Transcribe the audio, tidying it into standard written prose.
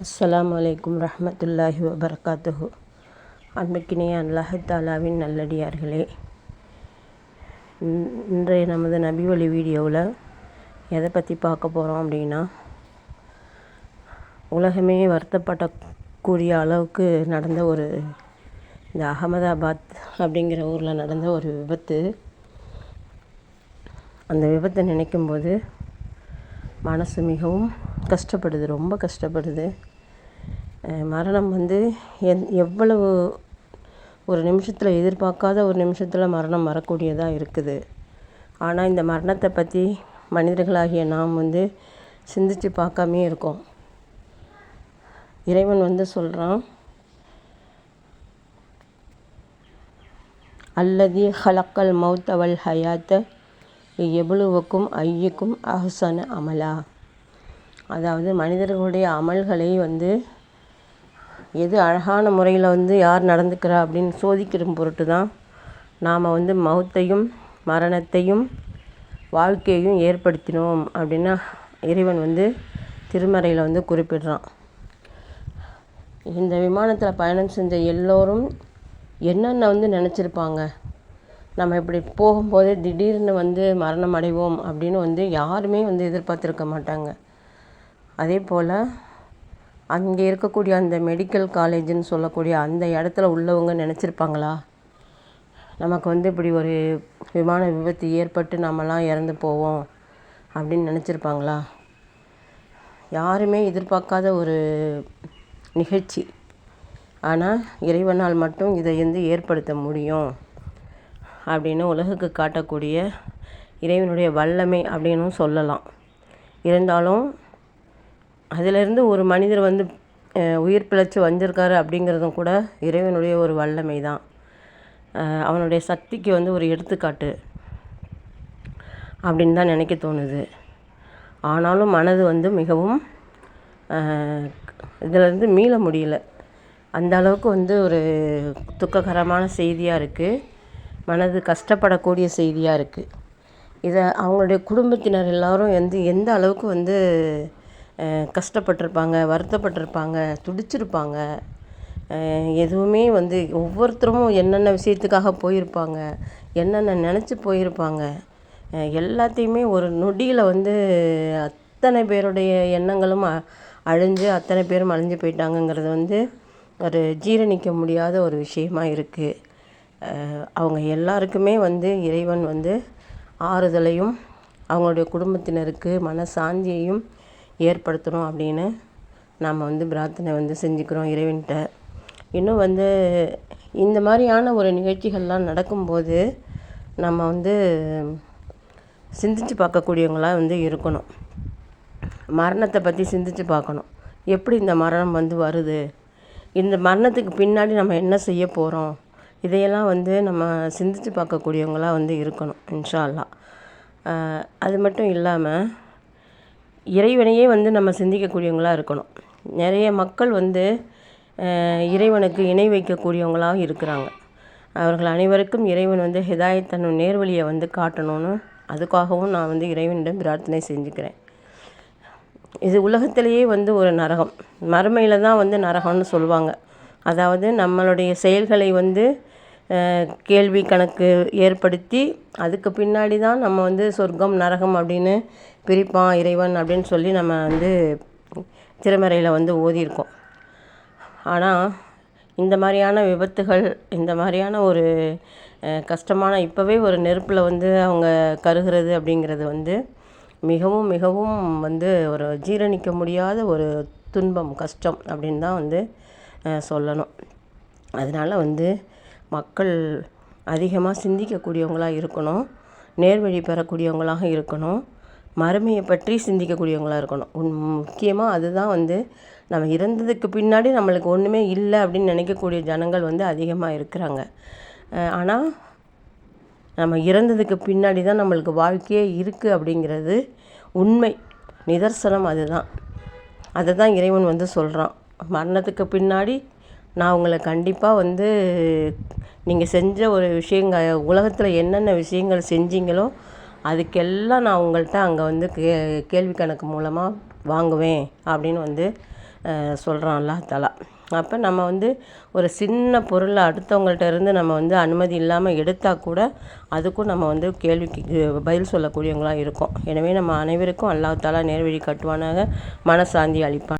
அஸ்ஸலாமு அலைக்கும் ரஹ்மத்துல்லாஹி வபரகாத்துஹு. அன்பிற்கினிய அல்லாஹ் தாலாவின் நல்லடியார்களே, இன்றைய நமது நபி வழி வீடியோவில் எதை பற்றி பார்க்க போகிறோம் அப்படின்னா, உலகமே வருத்தப்படக்கூடிய அளவுக்கு நடந்த இந்த அகமதாபாத் அப்படிங்கிற ஊரில் நடந்த ஒரு விபத்து. அந்த விபத்தை நினைக்கும்போது மனசு மிகவும் கஷ்டப்படுது, ரொம்ப கஷ்டப்படுது. மரணம் எவ்வளவு ஒரு நிமிஷத்தில், எதிர்பார்க்காத ஒரு நிமிஷத்தில் மரணம் வரக்கூடியதாக இருக்குது. ஆனால் இந்த மரணத்தை பற்றி மனிதர்களாகிய நாம் சிந்தித்து பார்க்காமே இருக்கோம். இறைவன் சொல்கிறான், அல்லதி ஹலக்கல் மௌத்த வல் ஹயாத்த எவ்வளவுக்கும் ஐயுக்கும் அஹ்சன அமலா. அதாவது மனிதர்களுடைய அமல்களை எது அழகான முறையில் யார் நடந்துக்கிறா அப்படின்னு சோதிக்கிற பொருட்டு தான் நாம் மௌத்தையும் மரணத்தையும் வாழ்க்கையையும் ஏற்படுத்தினோம் அப்படின்னு இறைவன் திருமறையில் குறிப்பிடுறான். இந்த விமானத்தில் பயணம் செஞ்ச எல்லோரும் என்னென்ன நினச்சிருப்பாங்க, நம்ம இப்படி போகும்போதே திடீர்னு மரணம் அடைவோம் அப்படின்னு யாருமே எதிர்பார்த்துருக்க மாட்டாங்க. அதே போல் அங்கே இருக்கக்கூடிய அந்த மெடிக்கல் காலேஜுன்னு சொல்லக்கூடிய அந்த இடத்துல உள்ளவங்க நினச்சிருப்பாங்களா, நமக்கு இப்படி ஒரு விமான விபத்து ஏற்பட்டு நம்மலாம் இறந்து போவோம் அப்படின்னு நினச்சிருப்பாங்களா? யாருமே எதிர்பார்க்காத ஒரு நிகழ்ச்சி. ஆனால் இறைவனால் மட்டும் இதை ஏற்படுத்த முடியும் அப்படின்னு உலகுக்கு காட்டக்கூடிய இறைவனுடைய வல்லமை அப்படின்னும் சொல்லலாம். இருந்தாலும் அதிலிருந்து ஒரு மனிதர் உயிர் பிழைச்சி வந்திருக்காரு அப்படிங்கிறதும் கூட இறைவனுடைய ஒரு வல்லமை தான். அவனுடைய சக்திக்கு ஒரு எடுத்துக்காட்டு அப்படின்னு தான் நினைக்க தோணுது. ஆனாலும் மனது மிகவும் இதிலேருந்து மீள முடியல. அந்த அளவுக்கு ஒரு துக்ககரமான செய்தியாக இருக்குது. மனது கஷ்டப்படக்கூடிய செய்தியாக இருக்குது. இதை அவங்களுடைய குடும்பத்தினர் எல்லோரும் எந்த அளவுக்கு கஷ்டப்பட்டிருப்பாங்க, வருத்தப்பட்டிருப்பாங்க, துடிச்சிருப்பாங்க. எதுவுமே ஒவ்வொருத்தரும் என்னென்ன விஷயத்துக்காக போயிருப்பாங்க, என்னென்ன நினச்சி போயிருப்பாங்க, எல்லாத்தையுமே ஒரு நொடியில் அத்தனை பேருடைய எண்ணங்களும் அழிஞ்சு அத்தனை பேரும் அழிஞ்சு போயிட்டாங்கங்கிறது ஒரு ஜீரணிக்க முடியாத ஒரு விஷயமாக இருக்குது. அவங்க எல்லாருக்குமே இறைவன் ஆறுதலையும் அவங்களுடைய குடும்பத்தினருக்கு மனசாந்தியையும் ஏற்படுத்தணும் அப்படின்னு நாம் பிரார்த்தனை செஞ்சுக்கிறோம் இறைவன்கிட்ட. இன்னும் இந்த மாதிரியான ஒரு நிகழ்ச்சிகள்லாம் நடக்கும்போது நம்ம சிந்தித்து பார்க்கக்கூடியவங்களாக இருக்கணும். மரணத்தை பற்றி சிந்தித்து பார்க்கணும். எப்படி இந்த மரணம் வருது, இந்த மரணத்துக்கு பின்னாடி நம்ம என்ன செய்ய போகிறோம், இதையெல்லாம் நம்ம சிந்தித்து பார்க்கக்கூடியவங்களாக இருக்கணும் இன்ஷா அல்லாஹ். அது மட்டும் இல்லாமல் இறைவனையே நம்ம சிந்திக்கக்கூடியவங்களாக இருக்கணும். நிறைய மக்கள் இறைவனுக்கு இணை வைக்கக்கூடியவங்களாக இருக்கிறாங்க. அவர்கள் அனைவருக்கும் இறைவன் ஹிதாயத் தன்னும் நேர்வழியை காட்டணும்னு அதுக்காகவும் நான் இறைவனிடம் பிரார்த்தனை செஞ்சுக்கிறேன். இது உலகத்திலேயே ஒரு நரகம், மறுமையில் தான் நரகம்னு சொல்லுவாங்க. அதாவது நம்மளுடைய செயல்களை கேள்வி கணக்கு ஏற்படுத்தி அதுக்கு பின்னாடி தான் நம்ம சொர்க்கம் நரகம் அப்படின்னு பிரிப்பான் இறைவன் அப்படின்னு சொல்லி நம்ம திருமறையில் ஓதியிருக்கோம். ஆனால் இந்த மாதிரியான விபத்துகள், இந்த மாதிரியான ஒரு கஷ்டமான இப்போவே ஒரு நெருப்பில் அவங்க கருகிறது அப்படிங்கிறது மிகவும் மிகவும் ஒரு ஜீரணிக்க முடியாத ஒரு துன்பம், கஷ்டம் அப்படின்னு தான் சொல்லணும். அதனால் மக்கள் அதிகமாக சிந்திக்கக்கூடியவங்களாக இருக்கணும், நேர்வழி பெறக்கூடியவங்களாக இருக்கணும், மறுமையை பற்றி சிந்திக்கக்கூடியவங்களாக இருக்கணும். முக்கியமாக அதுதான் நம்ம இறந்ததுக்கு பின்னாடி நம்மளுக்கு ஒன்றுமே இல்லை அப்படின்னு நினைக்கக்கூடிய ஜனங்கள் அதிகமாக இருக்கிறாங்க. ஆனால் நம்ம இறந்ததுக்கு பின்னாடி தான் நம்மளுக்கு வாழ்க்கையே இருக்குது அப்படிங்கிறது உண்மை, நிதர்சனம். அதுதான், அதை தான் இறைவன் சொல்கிறான். மரணத்துக்கு பின்னாடி நான் உங்களை கண்டிப்பாக நீங்கள் செஞ்ச ஒரு விஷயங்கள், உலகத்தில் என்னென்ன விஷயங்கள் செஞ்சீங்களோ அதுக்கெல்லாம் நான் உங்கள்கிட்ட அங்கே கேள்வி கணக்கு மூலமாக வாங்குவேன் அப்படின்னு சொல்கிறான் அல்லாஹ் தஆலா. அப்போ நம்ம வந்து ஒரு சின்ன பொருளை அடுத்தவங்கள்ட்ட இருந்து நம்ம வந்து அனுமதி இல்லாமல் எடுத்தால் கூட அதுக்கும் நம்ம வந்து கேள்விக்கு பதில் சொல்லக்கூடியவங்களாக இருக்கோம். எனவே நம்ம அனைவருக்கும் அல்லாஹ் தஆலா நேர்வழி காட்டுவானாக, மனசாந்தி அளிப்பான்.